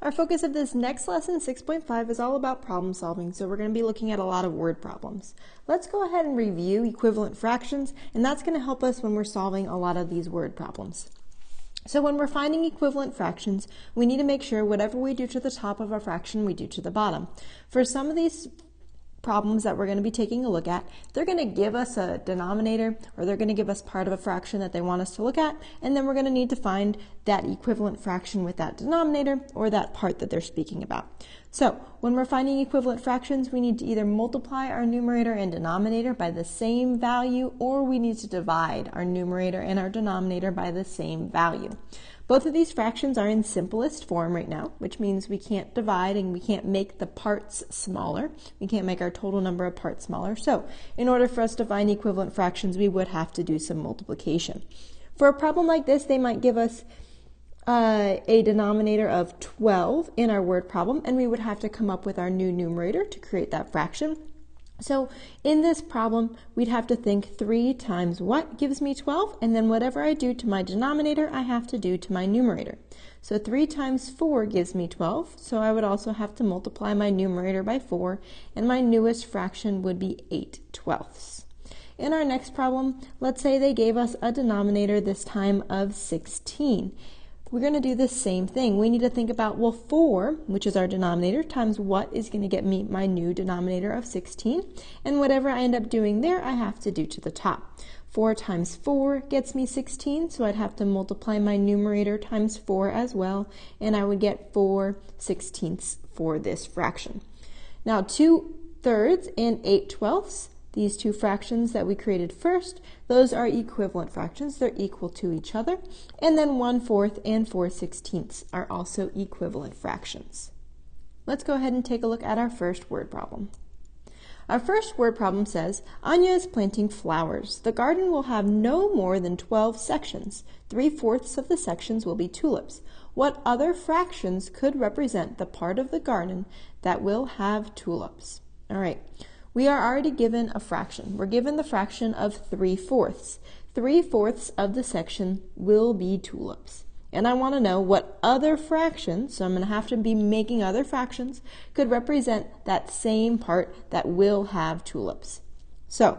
Our focus of this next lesson, 6.5, is all about problem solving, so we're going to be looking at a lot of word problems. Let's go ahead and review equivalent fractions, and that's going to help us when we're solving a lot of these word problems. So when we're finding equivalent fractions, we need to make sure whatever we do to the top of our fraction, we do to the bottom. For some of these problems that we're going to be taking a look at, they're going to give us a denominator, or they're going to give us part of a fraction that they want us to look at, and then we're going to need to find that equivalent fraction with that denominator or that part that they're speaking about. So when we're finding equivalent fractions, we need to either multiply our numerator and denominator by the same value, or we need to divide our numerator and our denominator by the same value. Both of these fractions are in simplest form right now, which means we can't divide and we can't make the parts smaller. We can't make our total number of parts smaller. So in order for us to find equivalent fractions, we would have to do some multiplication. For a problem like this, they might give us a denominator of 12 in our word problem, and we would have to come up with our new numerator to create that fraction. So in this problem, we'd have to think 3 times what gives me 12, and then whatever I do to my denominator, I have to do to my numerator. So 3 times 4 gives me 12, so I would also have to multiply my numerator by 4, and my newest fraction would be 8/12. In our next problem, let's say they gave us a denominator this time of 16. We're going to do the same thing. We need to think about, well, 4, which is our denominator, times what is going to get me my new denominator of 16. And whatever I end up doing there, I have to do to the top. 4 times 4 gets me 16, so I'd have to multiply my numerator times 4 as well, and I would get 4/16 for this fraction. Now, 2/3 and 8/12, these two fractions that we created first, those are equivalent fractions. They're equal to each other. And then 1/4 and 4/16 are also equivalent fractions. Let's go ahead and take a look at our first word problem. Our first word problem says, Anya is planting flowers. The garden will have no more than 12 sections. 3/4 of the sections will be tulips. What other fractions could represent the part of the garden that will have tulips? All right. We are already given a fraction. We're given the fraction of 3/4. 3/4 of the section will be tulips. And I want to know what other fractions, so I'm going to have to be making other fractions, could represent that same part that will have tulips. So,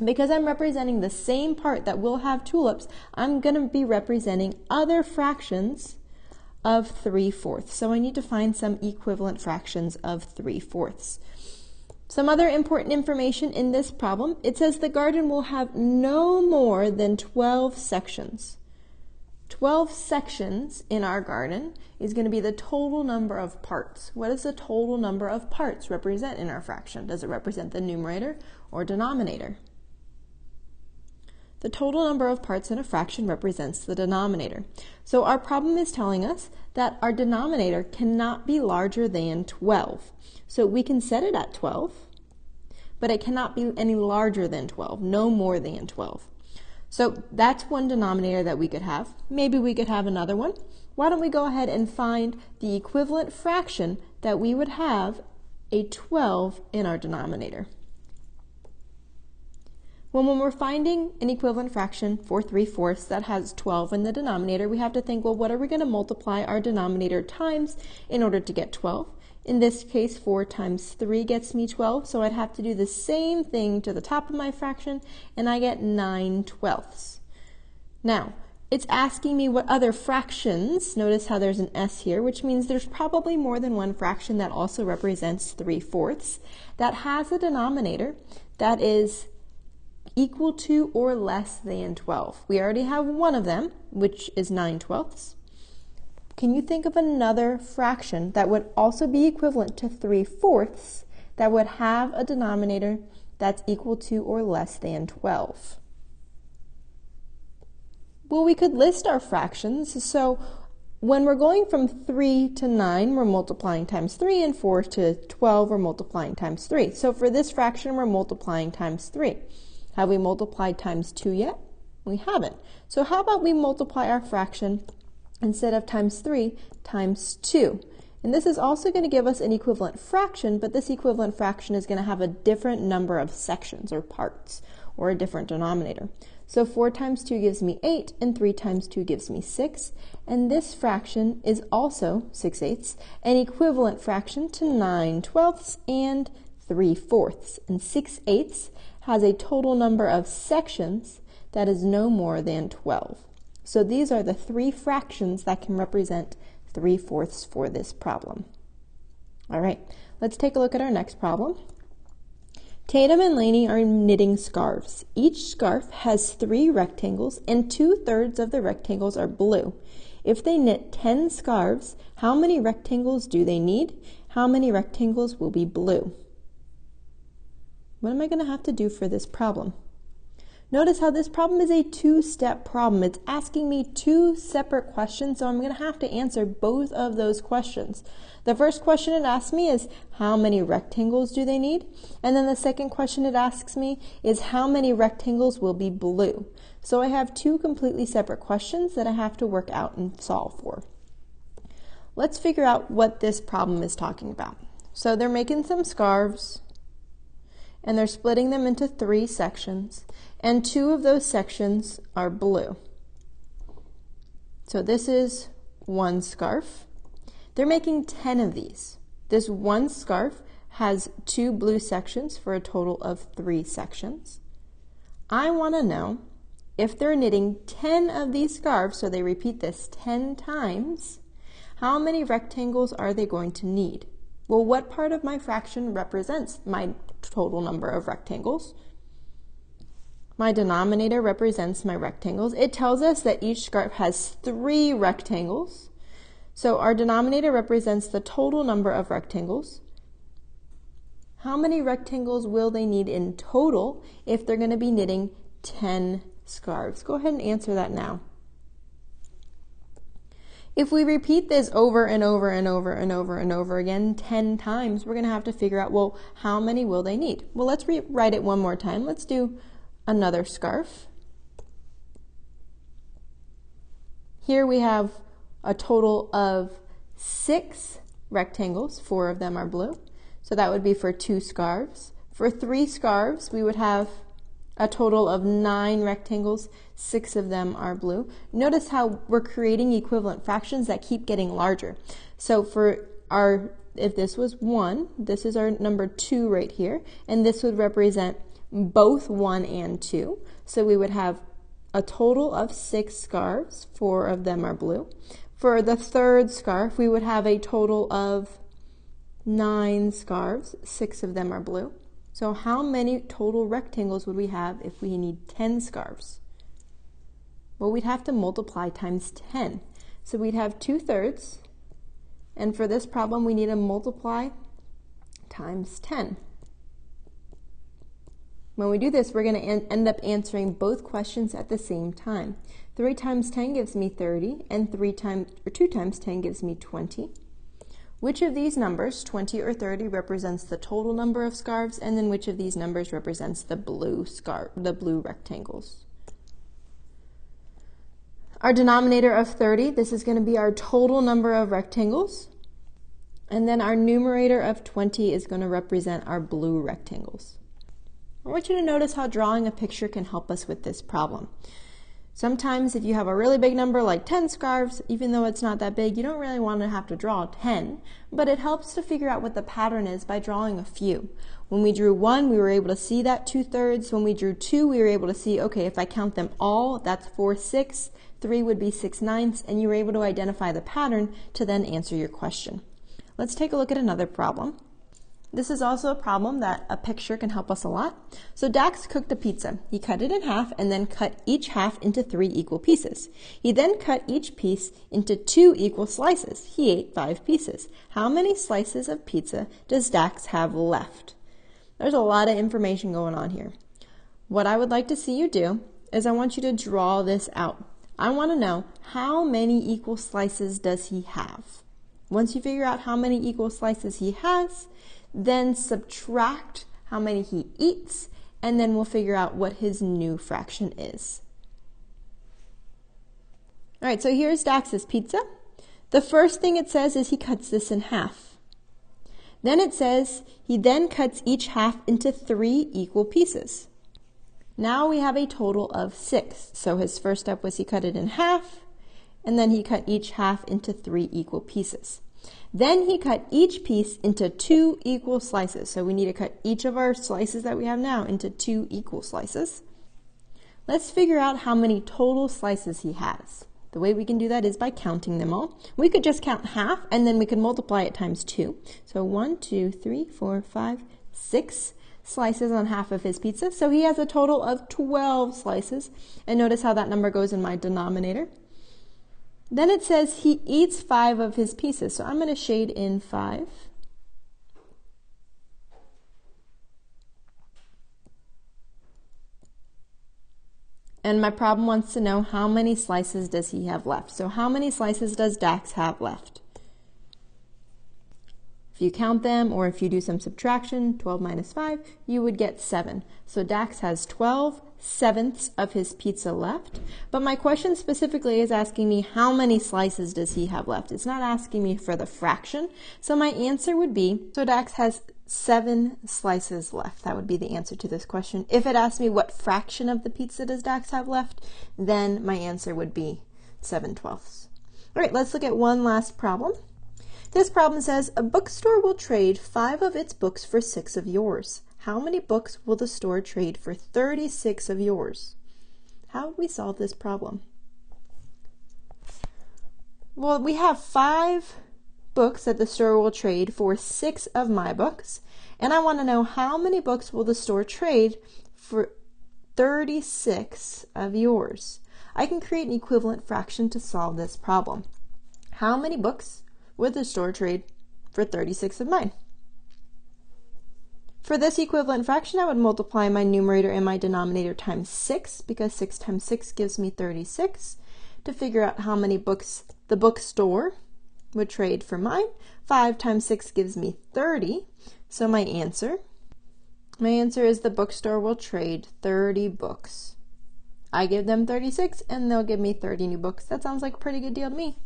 because I'm representing the same part that will have tulips, I'm going to be representing other fractions of 3/4. So I need to find some equivalent fractions of 3/4. Some other important information in this problem, it says the garden will have no more than 12 sections. 12 sections in our garden is going to be the total number of parts. What does the total number of parts represent in our fraction? Does it represent the numerator or denominator? The total number of parts in a fraction represents the denominator. So our problem is telling us that our denominator cannot be larger than 12. So we can set it at 12, but it cannot be any larger than 12, no more than 12. So that's one denominator that we could have. Maybe we could have another one. Why don't we go ahead and find the equivalent fraction that we would have a 12 in our denominator? Well, when we're finding an equivalent fraction for 3/4 that has 12 in the denominator, we have to think, well, what are we going to multiply our denominator times in order to get 12? In this case, 4 times 3 gets me 12, so I'd have to do the same thing to the top of my fraction, and I get 9/12. Now, it's asking me what other fractions, notice how there's an S here, which means there's probably more than one fraction that also represents 3/4, that has a denominator that is equal to or less than 12. We already have one of them, which is 9/12. Can you think of another fraction that would also be equivalent to 3/4 that would have a denominator that's equal to or less than 12? Well, we could list our fractions. So when we're going from 3 to 9, we're multiplying times 3, and 4 to 12, we're multiplying times 3. So for this fraction, we're multiplying times 3. Have we multiplied times 2 yet? We haven't. So how about we multiply our fraction, instead of times 3, times 2. And this is also going to give us an equivalent fraction, but this equivalent fraction is going to have a different number of sections or parts, or a different denominator. So 4 times 2 gives me 8, and 3 times 2 gives me 6. And this fraction is also 6/8, an equivalent fraction to 9/12 and 3/4. And 6/8 has a total number of sections that is no more than 12. So these are the 3 fractions that can represent 3/4 for this problem. All right, let's take a look at our next problem. Tatum and Lainey are knitting scarves. Each scarf has 3 rectangles and 2/3 of the rectangles are blue. If they knit 10 scarves, how many rectangles do they need? How many rectangles will be blue? What am I going to have to do for this problem? Notice how this problem is a 2-step problem. It's asking me 2 separate questions, so I'm going to have to answer both of those questions. The first question it asks me is, how many rectangles do they need? And then the second question it asks me is, how many rectangles will be blue? So I have 2 completely separate questions that I have to work out and solve for. Let's figure out what this problem is talking about. So they're making some scarves, and they're splitting them into 3 sections, and 2 of those sections are blue. So this is 1 scarf. They're making 10 of these. This 1 scarf has 2 blue sections for a total of 3 sections. I want to know if they're knitting 10 of these scarves, so they repeat this 10 times, how many rectangles are they going to need? Well, what part of my fraction represents my total number of rectangles? My denominator represents my rectangles. It tells us that each scarf has 3 rectangles. So our denominator represents the total number of rectangles. How many rectangles will they need in total if they're going to be knitting 10 scarves? Go ahead and answer that now. If we repeat this over and over and over and over and over again 10 times, we're going to have to figure out, well, how many will they need? Well, let's rewrite it one more time. Let's do another scarf. Here we have a total of 6 rectangles. 4 of them are blue. So that would be for 2 scarves. For 3 scarves, we would have a total of 9 rectangles. 6 of them are blue. Notice how we're creating equivalent fractions that keep getting larger. So for if this was 1, this is our number 2 right here, and this would represent both 1 and 2. So we would have a total of 6 scarves. 4 of them are blue. For the 3rd scarf, we would have a total of 9 scarves. 6 of them are blue. So how many total rectangles would we have if we need 10 scarves? Well, we'd have to multiply times 10. So we'd have 2/3, and for this problem we need to multiply times 10. When we do this, we're going to end up answering both questions at the same time. 3 times 10 gives me 30, and 2 times 10 gives me 20. Which of these numbers, 20 or 30, represents the total number of scarves, and then which of these numbers represents the blue rectangles? Our denominator of 30, this is going to be our total number of rectangles, and then our numerator of 20 is going to represent our blue rectangles. I want you to notice how drawing a picture can help us with this problem. Sometimes if you have a really big number like 10 scarves, even though it's not that big, you don't really want to have to draw 10, but it helps to figure out what the pattern is by drawing a few. When we drew 1, we were able to see that 2/3. When we drew 2, we were able to see, okay, if I count them all, that's 4/6, 3 would be 6/9, and you were able to identify the pattern to then answer your question. Let's take a look at another problem. This is also a problem that a picture can help us a lot. So Dax cooked a pizza. He cut it in half and then cut each half into 3 equal pieces. He then cut each piece into 2 equal slices. He ate 5 pieces. How many slices of pizza does Dax have left? There's a lot of information going on here. What I would like to see you do is I want you to draw this out. I want to know how many equal slices does he have. Once you figure out how many equal slices he has, then subtract how many he eats, and then we'll figure out what his new fraction is. All right, so here's Dax's pizza. The first thing it says is he cuts this in half. Then it says he then cuts each half into 3 equal pieces. Now we have a total of 6. So his first step was he cut it in half, and then he cut each half into 3 equal pieces. Then he cut each piece into 2 equal slices. So we need to cut each of our slices that we have now into 2 equal slices. Let's figure out how many total slices he has. The way we can do that is by counting them all. We could just count half, and then we could multiply it times 2. So 1, 2, 3, 4, 5, 6 slices on half of his pizza. So he has a total of 12 slices. And notice how that number goes in my denominator. Then it says he eats 5 of his pieces. So I'm going to shade in 5. And my problem wants to know how many slices does he have left. So how many slices does Dax have left? If you count them, or if you do some subtraction, 12 minus 5, you would get 7. So Dax has 12/7 of his pizza left. But my question specifically is asking me how many slices does he have left. It's not asking me for the fraction. So my answer would be, so Dax has 7 slices left. That would be the answer to this question. If it asked me what fraction of the pizza does Dax have left, then my answer would be 7/12. All right, let's look at one last problem. This problem says, a bookstore will trade 5 of its books for 6 of yours. How many books will the store trade for 36 of yours? How would we solve this problem? Well, we have 5 books that the store will trade for 6 of my books, and I want to know how many books will the store trade for 36 of yours. I can create an equivalent fraction to solve this problem. How many books would the store trade for 36 of mine? For this equivalent fraction, I would multiply my numerator and my denominator times 6, because 6 times 6 gives me 36, to figure out how many books the bookstore would trade for mine. 5 times 6 gives me 30, so my answer is the bookstore will trade 30 books. I give them 36, and they'll give me 30 new books. That sounds like a pretty good deal to me.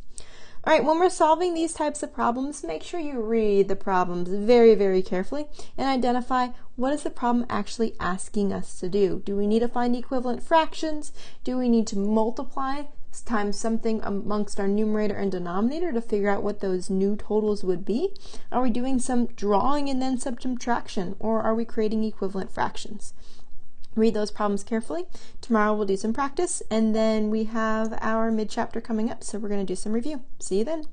All right, when we're solving these types of problems, make sure you read the problems very, very carefully and identify what is the problem actually asking us to do. Do we need to find equivalent fractions? Do we need to multiply times something amongst our numerator and denominator to figure out what those new totals would be? Are we doing some drawing and then some subtraction, or are we creating equivalent fractions? Read those problems carefully. Tomorrow we'll do some practice, and then we have our mid-chapter coming up, so we're going to do some review. See you then.